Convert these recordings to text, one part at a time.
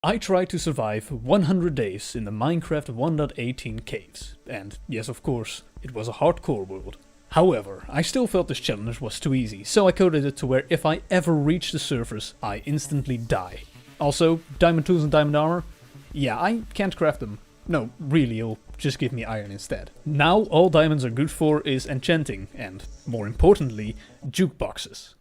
I tried to survive 100 days in the Minecraft 1.18 caves, and yes, of course, it was a hardcore world. However, I still felt this challenge was too easy, so I coded it to where if I ever reach the surface, I instantly die. Also, diamond tools and diamond armor? Yeah, I can't craft them. No, really, it'll just give me iron instead. Now all diamonds are good for is enchanting, and, more importantly, jukeboxes.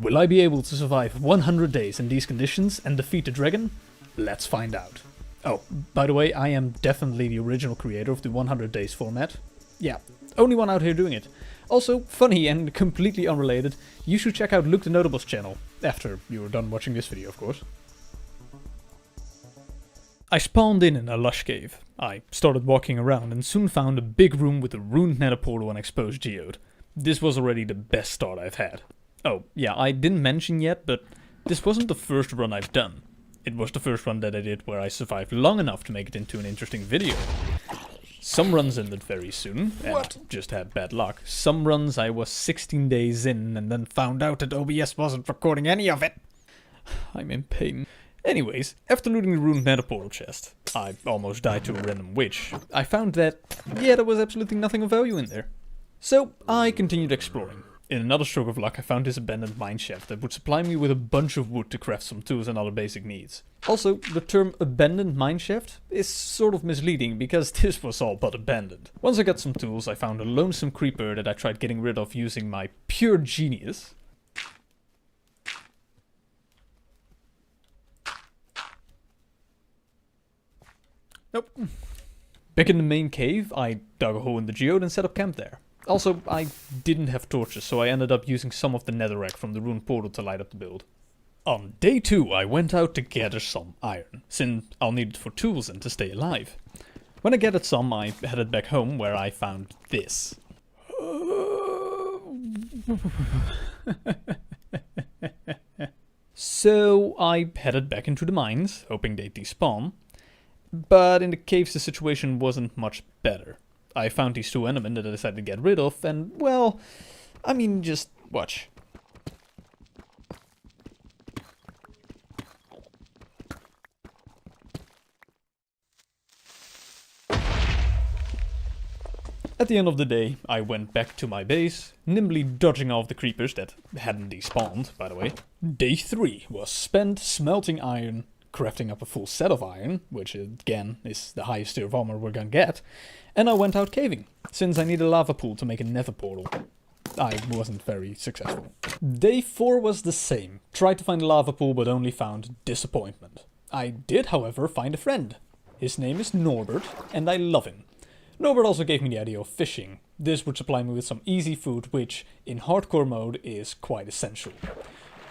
Will I be able to survive 100 days in these conditions and defeat the dragon? Let's find out. Oh, by the way, I am definitely the original creator of the 100 days format. Yeah, only one out here doing it. Also, funny and completely unrelated, you should check out Luke the Notable's channel, after you are done watching this video, of course. I spawned in a lush cave. I started walking around and soon found a big room with a ruined nether portal and exposed geode. This was already the best start I've had. Oh, yeah, I didn't mention yet, but this wasn't the first run I've done. It was the first run that I did where I survived long enough to make it into an interesting video. Some runs ended very soon, and just had bad luck. Some runs I was 16 days in and then found out that OBS wasn't recording any of it. I'm in pain. Anyways, after looting the ruined nether portal chest, I almost died to a random witch. I found that, yeah, there was absolutely nothing of value in there. So I continued exploring. In another stroke of luck, I found this abandoned mineshaft that would supply me with a bunch of wood to craft some tools and other basic needs. Also, the term abandoned mineshaft is sort of misleading because this was all but abandoned. Once I got some tools, I found a lonesome creeper that I tried getting rid of using my pure genius. Nope. Back in the main cave, I dug a hole in the geode and set up camp there. Also, I didn't have torches, so I ended up using some of the netherrack from the ruined portal to light up the build. On day 2, I went out to gather some iron, since I'll need it for tools and to stay alive. When I gathered some, I headed back home, where I found this. So I headed back into the mines, hoping they'd despawn. But in the caves the situation wasn't much better. I found these two endermen that I decided to get rid of, and, well, I mean, just watch. At the end of the day, I went back to my base, nimbly dodging off the creepers that hadn't despawned, by the way. Day 3 was spent smelting iron, crafting up a full set of iron, which again is the highest tier of armor we're gonna get, and I went out caving, since I need a lava pool to make a nether portal. I wasn't very successful. Day 4 was the same. Tried to find a lava pool but only found disappointment. I did, however, find a friend. His name is Norbert, and I love him. Norbert also gave me the idea of fishing. This would supply me with some easy food, which, in hardcore mode, is quite essential.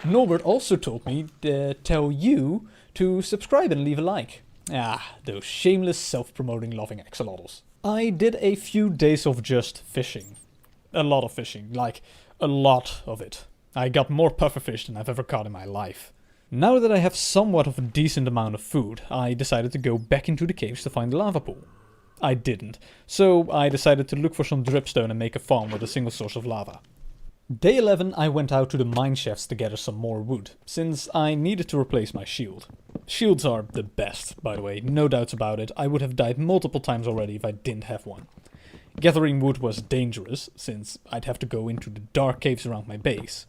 Norbert also told me to tell you to subscribe and leave a like. Ah, those shameless self-promoting loving axolotls. I did a few days of just fishing. A lot of fishing, like a lot of it. I got more pufferfish than I've ever caught in my life. Now that I have somewhat of a decent amount of food, I decided to go back into the caves to find the lava pool. I didn't, so I decided to look for some dripstone and make a farm with a single source of lava. Day 11 I went out to the mine shafts to gather some more wood, since I needed to replace my shield. Shields are the best, by the way, no doubts about it. I would have died multiple times already if I didn't have one. Gathering wood was dangerous, since I'd have to go into the dark caves around my base.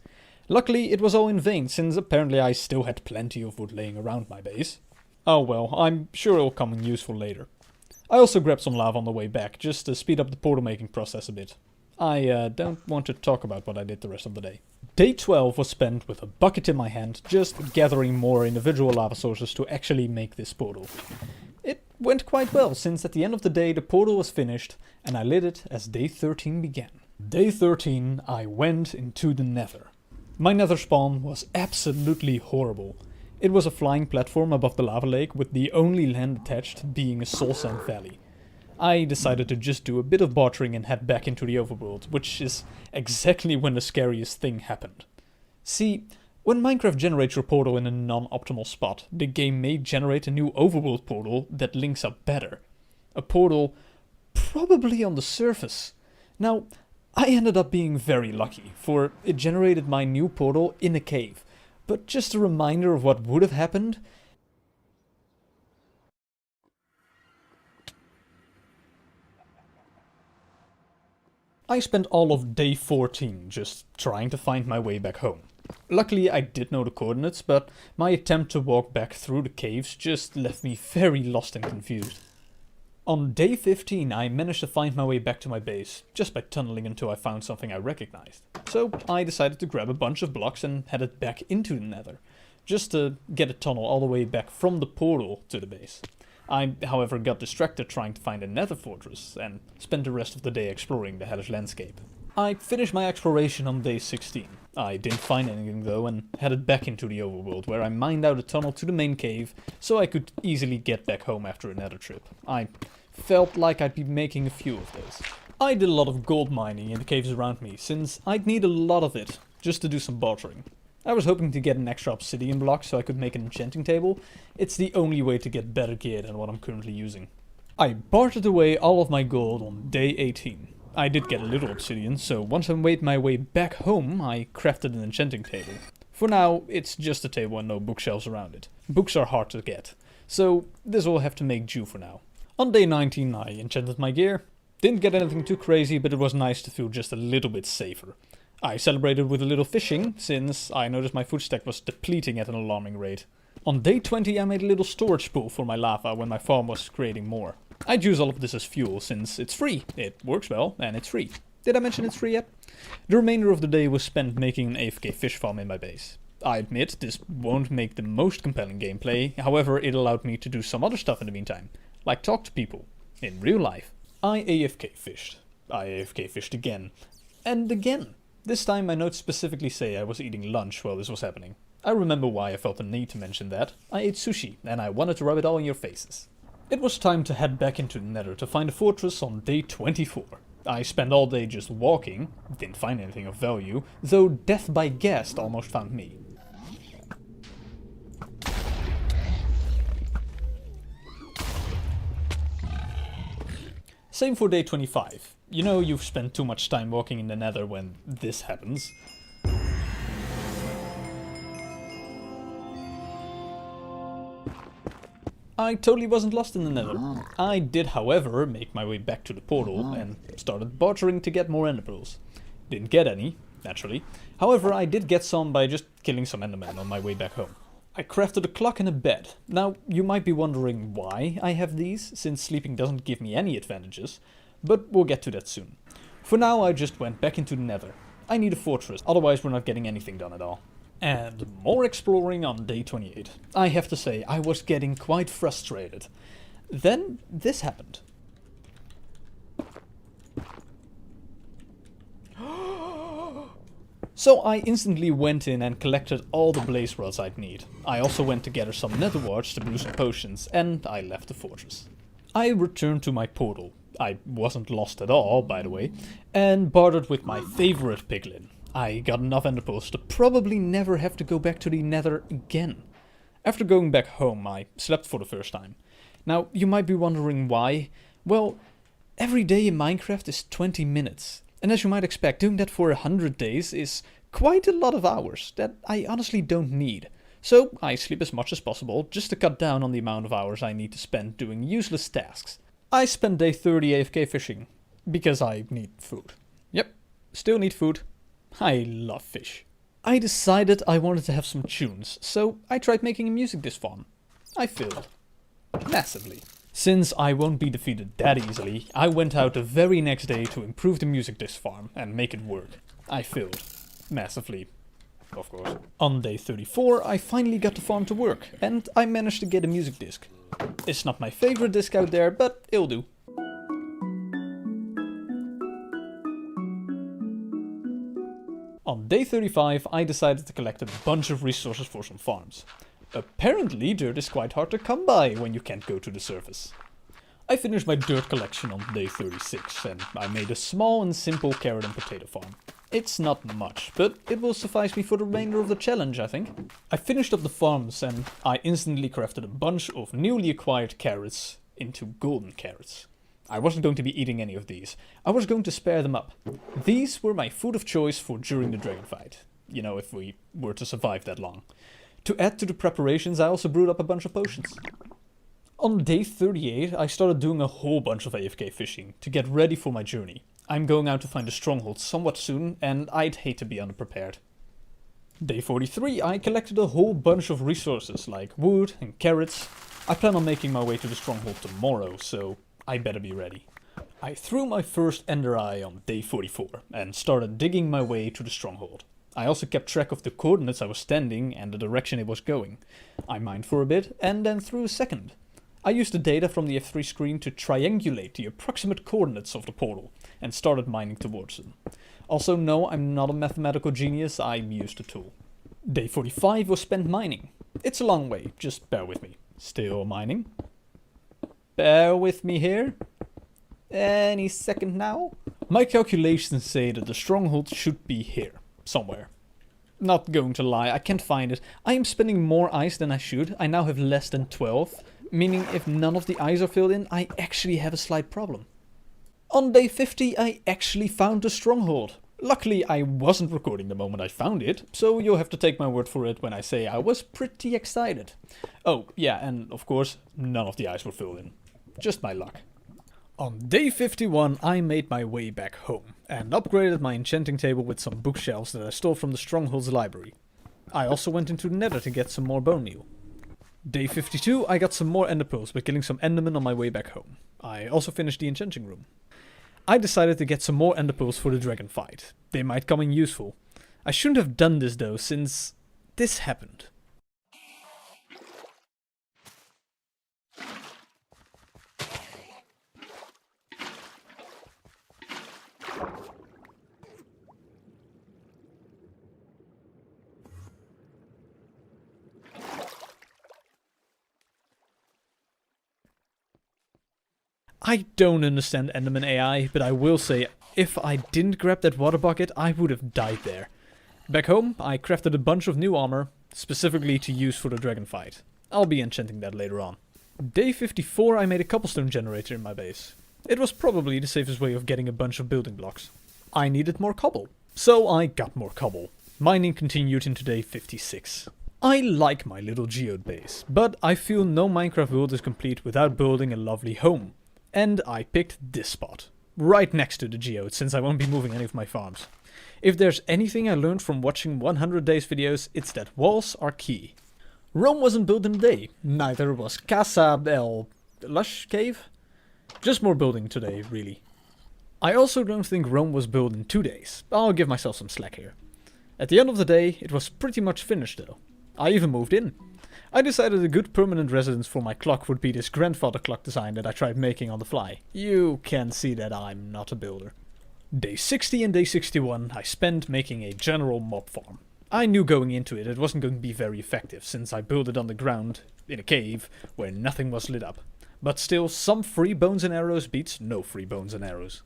Luckily it was all in vain, since apparently I still had plenty of wood laying around my base. Oh well, I'm sure it'll come in useful later. I also grabbed some lava on the way back, just to speed up the portal making process a bit. I don't want to talk about what I did the rest of the day. Day 12 was spent with a bucket in my hand, just gathering more individual lava sources to actually make this portal. It went quite well, since at the end of the day the portal was finished, and I lit it as day 13 began. Day 13 I went into the nether. My nether spawn was absolutely horrible. It was a flying platform above the lava lake, with the only land attached being a soul sand valley. I decided to just do a bit of bartering and head back into the overworld, which is exactly when the scariest thing happened. See, when Minecraft generates your portal in a non-optimal spot, the game may generate a new overworld portal that links up better. A portal probably on the surface. Now, I ended up being very lucky, for it generated my new portal in a cave. But just a reminder of what would have happened. I spent all of day 14 just trying to find my way back home. Luckily I did know the coordinates, but my attempt to walk back through the caves just left me very lost and confused. On day 15 I managed to find my way back to my base, just by tunneling until I found something I recognized. So I decided to grab a bunch of blocks and headed back into the nether, just to get a tunnel all the way back from the portal to the base. I, however, got distracted trying to find a nether fortress, and spent the rest of the day exploring the hellish landscape. I finished my exploration on day 16. I didn't find anything though, and headed back into the overworld, where I mined out a tunnel to the main cave, so I could easily get back home after a nether trip. I felt like I'd be making a few of those. I did a lot of gold mining in the caves around me, since I'd need a lot of it, just to do some bartering. I was hoping to get an extra obsidian block so I could make an enchanting table. It's the only way to get better gear than what I'm currently using. I bartered away all of my gold on day 18. I did get a little obsidian, so once I made my way back home, I crafted an enchanting table. For now, it's just a table and no bookshelves around it. Books are hard to get, so this will have to make do for now. On day 19 I enchanted my gear. Didn't get anything too crazy, but it was nice to feel just a little bit safer. I celebrated with a little fishing, since I noticed my food stack was depleting at an alarming rate. On day 20 I made a little storage pool for my lava when my farm was creating more. I'd use all of this as fuel, since it's free, it works well, and it's free. Did I mention it's free yet? The remainder of the day was spent making an AFK fish farm in my base. I admit this won't make the most compelling gameplay, however it allowed me to do some other stuff in the meantime, like talk to people, in real life. I AFK fished. I AFK fished again. And again. This time my notes specifically say I was eating lunch while this was happening. I remember why I felt the need to mention that. I ate sushi, and I wanted to rub it all in your faces. It was time to head back into the nether to find a fortress on day 24. I spent all day just walking, didn't find anything of value, though death by ghast almost found me. Same for day 25. You know you've spent too much time walking in the nether when this happens. I totally wasn't lost in the nether. I did, however, make my way back to the portal and started bartering to get more ender pearls. Didn't get any, naturally. However, I did get some by just killing some endermen on my way back home. I crafted a clock and a bed. Now, you might be wondering why I have these, since sleeping doesn't give me any advantages, but we'll get to that soon. For now, I just went back into the nether. I need a fortress, otherwise we're not getting anything done at all. And more exploring on day 28. I have to say, I was getting quite frustrated. Then this happened. So I instantly went in and collected all the blaze rods I'd need. I also went to gather some nether warts to brew some potions, and I left the fortress. I returned to my portal. I wasn't lost at all, by the way, and bartered with my favorite piglin. I got enough ender pearls to probably never have to go back to the nether again. After going back home, I slept for the first time. Now, you might be wondering why. Well, every day in Minecraft is 20 minutes. And as you might expect, doing that for 100 days is quite a lot of hours that I honestly don't need. So I sleep as much as possible, just to cut down on the amount of hours I need to spend doing useless tasks. I spent day 30 AFK fishing, because I need food. Yep, still need food. I love fish. I decided I wanted to have some tunes, so I tried making a music disc farm. I failed. Massively. Since I won't be defeated that easily, I went out the very next day to improve the music disc farm and make it work. I failed. Massively. Of course. On day 34, I finally got the farm to work, and I managed to get a music disc. It's not my favorite disc out there, but it'll do. On day 35, I decided to collect a bunch of resources for some farms. Apparently, dirt is quite hard to come by when you can't go to the surface. I finished my dirt collection on day 36, and I made a small and simple carrot and potato farm. It's not much, but it will suffice me for the remainder of the challenge, I think. I finished up the farms, and I instantly crafted a bunch of newly acquired carrots into golden carrots. I wasn't going to be eating any of these. I was going to spare them up. These were my food of choice for during the dragon fight. You know, if we were to survive that long. To add to the preparations, I also brewed up a bunch of potions. On day 38, I started doing a whole bunch of AFK fishing to get ready for my journey. I'm going out to find a stronghold somewhat soon, and I'd hate to be unprepared. Day 43, I collected a whole bunch of resources like wood and carrots. I plan on making my way to the stronghold tomorrow, so I better be ready. I threw my first ender eye on day 44 and started digging my way to the stronghold. I also kept track of the coordinates I was standing and the direction it was going. I mined for a bit and then threw a second. I used the data from the F3 screen to triangulate the approximate coordinates of the portal and started mining towards them. Also, no, I'm not a mathematical genius, I used a tool. Day 45 was spent mining. It's a long way, just bear with me. Still mining. Bear with me here. Any second now. My calculations say that the stronghold should be here, somewhere. Not going to lie, I can't find it. I am spending more ice than I should. I now have less than 12. Meaning if none of the eyes are filled in, I actually have a slight problem. On day 50, I actually found the stronghold. Luckily, I wasn't recording the moment I found it, so you'll have to take my word for it when I say I was pretty excited. Oh, yeah, and of course, none of the eyes were filled in. Just my luck. On day 51, I made my way back home, and upgraded my enchanting table with some bookshelves that I stole from the stronghold's library. I also went into the nether to get some more bone meal. Day 52, I got some more ender pearls by killing some endermen on my way back home. I also finished the enchanting room. I decided to get some more ender pearls for the dragon fight. They might come in useful. I shouldn't have done this though, since this happened. I don't understand Enderman AI, but I will say, if I didn't grab that water bucket, I would have died there. Back home, I crafted a bunch of new armor, specifically to use for the dragon fight. I'll be enchanting that later on. Day 54, I made a cobblestone generator in my base. It was probably the safest way of getting a bunch of building blocks. I needed more cobble, so I got more cobble. Mining continued into day 56. I like my little geode base, but I feel no Minecraft world is complete without building a lovely home. And I picked this spot, right next to the geode, since I won't be moving any of my farms. If there's anything I learned from watching 100 Days videos, it's that walls are key. Rome wasn't built in a day, neither was Casa el Lush Cave. Just more building today, really. I also don't think Rome was built in 2 days. I'll give myself some slack here. At the end of the day, it was pretty much finished though. I even moved in. I decided a good permanent residence for my clock would be this grandfather clock design that I tried making on the fly. You can see that I'm not a builder. Day 60 and day 61 I spent making a general mob farm. I knew going into it wasn't going to be very effective since I built it on the ground, in a cave, where nothing was lit up. But still, some free bones and arrows beats no free bones and arrows.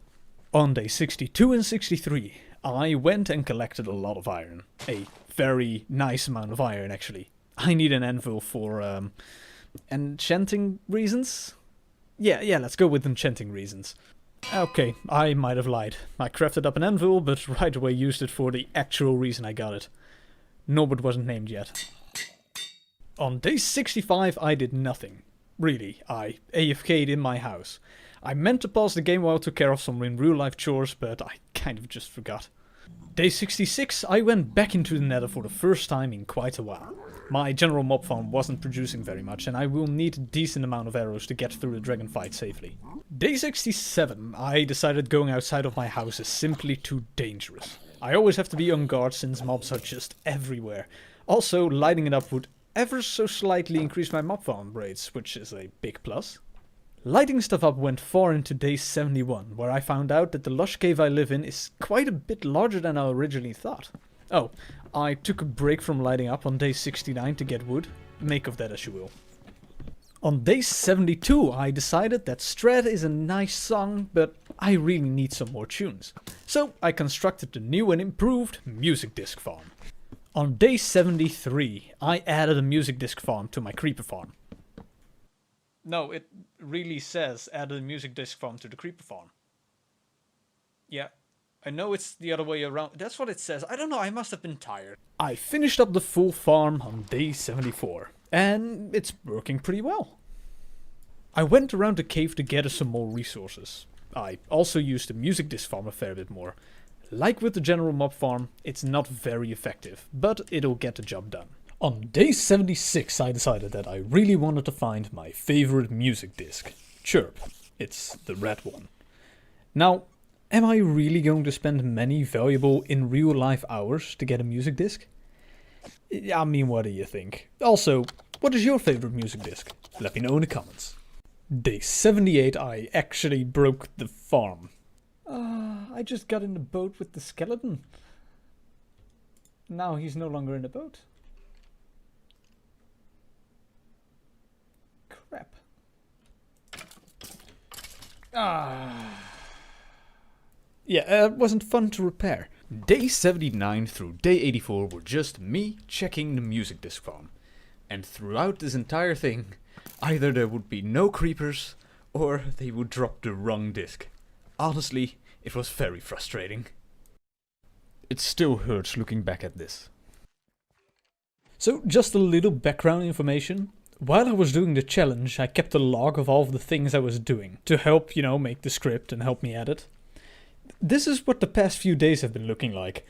On day 62 and 63 I went and collected a lot of iron. A very nice amount of iron actually. I need an anvil for, enchanting reasons? Yeah, let's go with enchanting reasons. Okay, I might have lied. I crafted up an anvil, but right away used it for the actual reason I got it. Norbert wasn't named yet. On day 65 I did nothing. Really, I AFK'd in my house. I meant to pause the game while I took care of some in real life chores, but I kind of just forgot. Day 66 I went back into the nether for the first time in quite a while. My general mob farm wasn't producing very much and I will need a decent amount of arrows to get through the dragon fight safely. Day 67 I decided going outside of my house is simply too dangerous. I always have to be on guard since mobs are just everywhere. Also, lighting it up would ever so slightly increase my mob farm rates, which is a big plus. Lighting stuff up went far into day 71, where I found out that the lush cave I live in is quite a bit larger than I originally thought. Oh, I took a break from lighting up on day 69 to get wood. Make of that as you will. On day 72 I decided that Strat is a nice song, but I really need some more tunes. So I constructed the new and improved music disc farm. On day 73 I added a music disc farm to my creeper farm. No, it really says add a music disc farm to the creeper farm. Yeah, I know it's the other way around. That's what it says. I don't know, I must have been tired. I finished up the full farm on day 74, and it's working pretty well. I went around the cave to gather some more resources. I also used the music disc farm a fair bit more. Like with the general mob farm, it's not very effective, but it'll get the job done. On day 76 I decided that I really wanted to find my favorite music disc. Chirp. It's the red one. Now, am I really going to spend many valuable in real life hours to get a music disc? I mean, what do you think? Also, what is your favorite music disc? Let me know in the comments. Day 78 I actually broke the farm. I just got in the boat with the skeleton. Now he's no longer in the boat. Crap. Yeah, it wasn't fun to repair. Day 79 through day 84 were just me checking the music disc farm. And throughout this entire thing, either there would be no creepers, or they would drop the wrong disc. Honestly, it was very frustrating. It still hurts looking back at this. So, just a little background information. While I was doing the challenge, I kept a log of all of the things I was doing to help, make the script and help me edit. This is what the past few days have been looking like.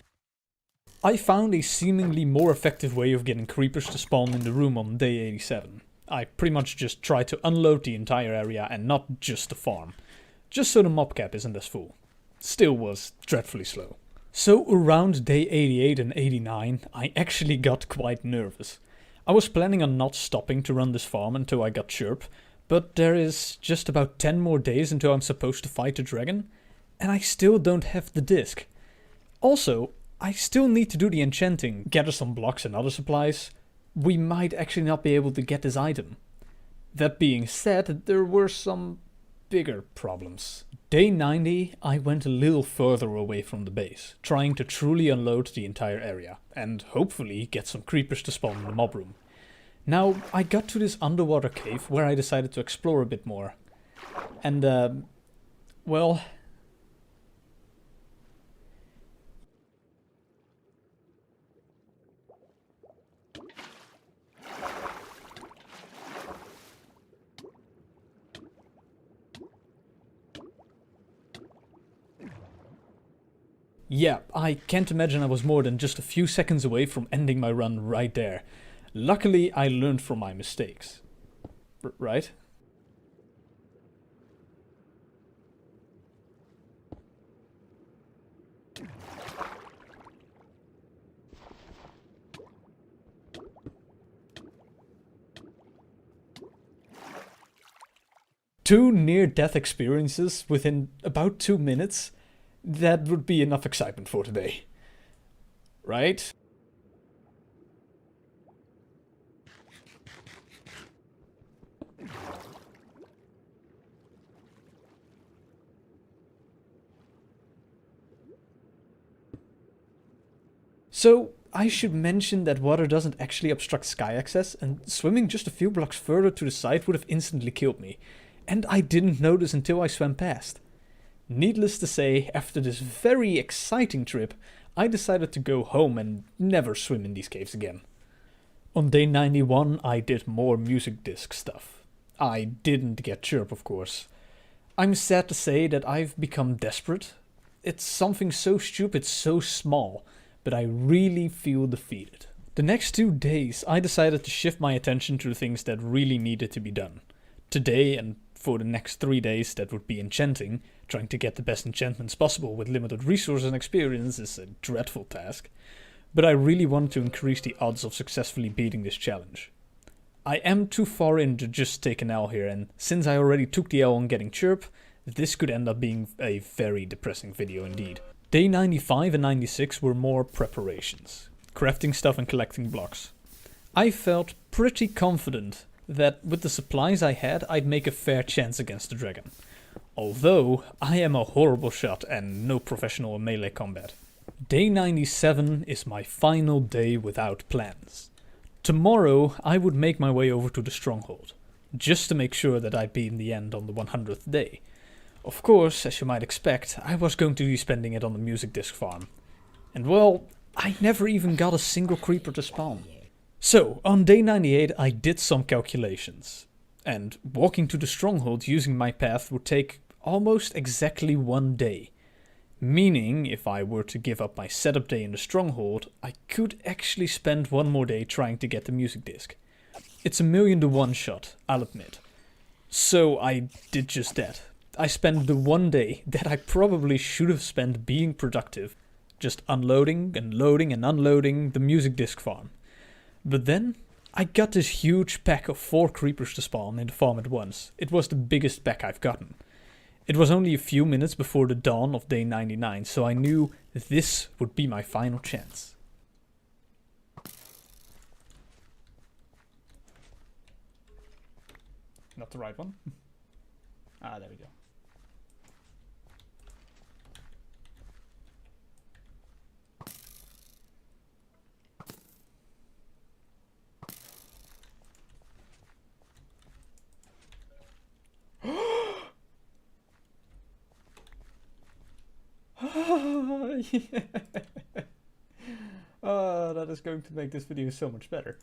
I found a seemingly more effective way of getting creepers to spawn in the room on day 87. I pretty much just tried to unload the entire area and not just the farm. Just so the mob cap isn't as full. Still was dreadfully slow. So around day 88 and 89, I actually got quite nervous. I was planning on not stopping to run this farm until I got Chirp, but there is just about 10 more days until I'm supposed to fight the dragon, and I still don't have the disc. Also, I still need to do the enchanting, gather some blocks and other supplies. We might actually not be able to get this item. That being said, there were some bigger problems. Day 90, I went a little further away from the base, trying to truly unload the entire area, and hopefully get some creepers to spawn in the mob room. Now, I got to this underwater cave where I decided to explore a bit more. And, well... Yeah, I can't imagine I was more than just a few seconds away from ending my run right there. Luckily, I learned from my mistakes. Right? Two near-death experiences within about 2 minutes? That would be enough excitement for today. Right? So, I should mention that water doesn't actually obstruct sky access, and swimming just a few blocks further to the side would have instantly killed me. And I didn't notice until I swam past. Needless to say, after this very exciting trip, I decided to go home and never swim in these caves again. On day 91, I did more music disc stuff. I didn't get Chirp, of course. I'm sad to say that I've become desperate. It's something so stupid, so small, but I really feel defeated. The next 2 days, I decided to shift my attention to the things that really needed to be done. Today and for the next 3 days, that would be enchanting. Trying to get the best enchantments possible with limited resources and experience is a dreadful task. But I really want to increase the odds of successfully beating this challenge. I am too far in to just take an L here, and since I already took the L on getting Chirp, this could end up being a very depressing video indeed. Day 95 and 96 were more preparations. Crafting stuff and collecting blocks. I felt pretty confident that with the supplies I had, I'd make a fair chance against the dragon. Although, I am a horrible shot and no professional in melee combat. Day 97 is my final day without plans. Tomorrow, I would make my way over to the stronghold. just to make sure that I'd be in the end on the 100th day. Of course, as you might expect, I was going to be spending it on the music disc farm. And well, I never even got a single creeper to spawn. So, on day 98 I did some calculations. And walking to the stronghold using my path would take almost exactly 1 day. Meaning, if I were to give up my setup day in the stronghold, I could actually spend 1 more day trying to get the music disc. It's a 1,000,000 to 1 shot, I'll admit. So I did just that. I spent the 1 day that I probably should have spent being productive, just unloading and loading and unloading the music disc farm. But then, I got this huge pack of 4 creepers to spawn in the farm at once. It was the biggest pack I've gotten. It was only a few minutes before the dawn of day 99, so I knew this would be my final chance. Not the right one. Ah, there we go. Yeah. Oh, that is going to make this video so much better.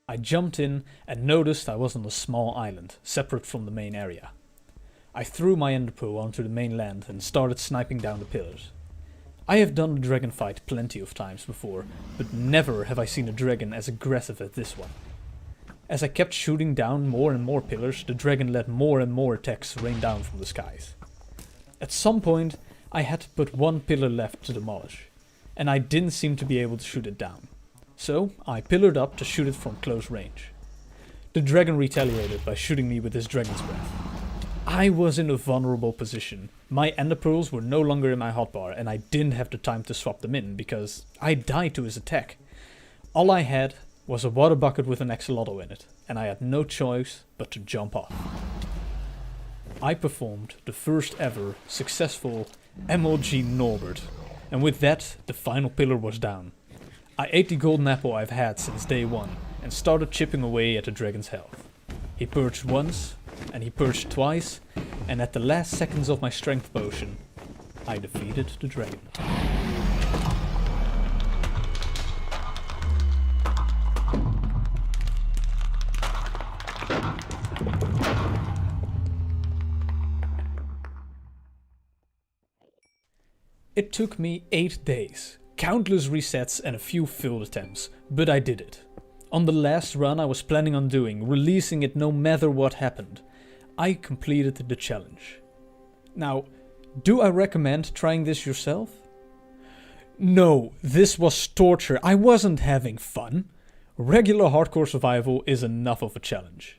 I jumped in and noticed I was on a small island, separate from the main area. I threw my ender pearl onto the main land and started sniping down the pillars. I have done the dragon fight plenty of times before, but never have I seen a dragon as aggressive as this one. As I kept shooting down more and more pillars, the dragon let more and more attacks rain down from the skies. At some point, I had but 1 pillar left to demolish, and I didn't seem to be able to shoot it down. So I pillared up to shoot it from close range. The dragon retaliated by shooting me with his dragon's breath. I was in a vulnerable position. My ender pearls were no longer in my hotbar and I didn't have the time to swap them in because I died to his attack. All I had was a water bucket with an axolotl in it and I had no choice but to jump off. I performed the first ever successful MLG Norbert, and with that the final pillar was down. I ate the golden apple I've had since day 1 and started chipping away at the dragon's health. He purged once, and he purged twice, and at the last seconds of my strength potion, I defeated the dragon. It took me 8 days. Countless resets and a few failed attempts, but I did it. On the last run I was planning on doing, releasing it no matter what happened. I completed the challenge. Now, do I recommend trying this yourself? No, this was torture. I wasn't having fun. Regular hardcore survival is enough of a challenge.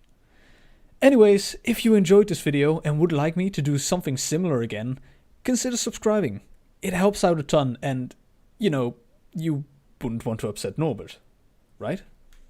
Anyways, if you enjoyed this video and would like me to do something similar again, consider subscribing. It helps out a ton and you know, you wouldn't want to upset Norbert, right?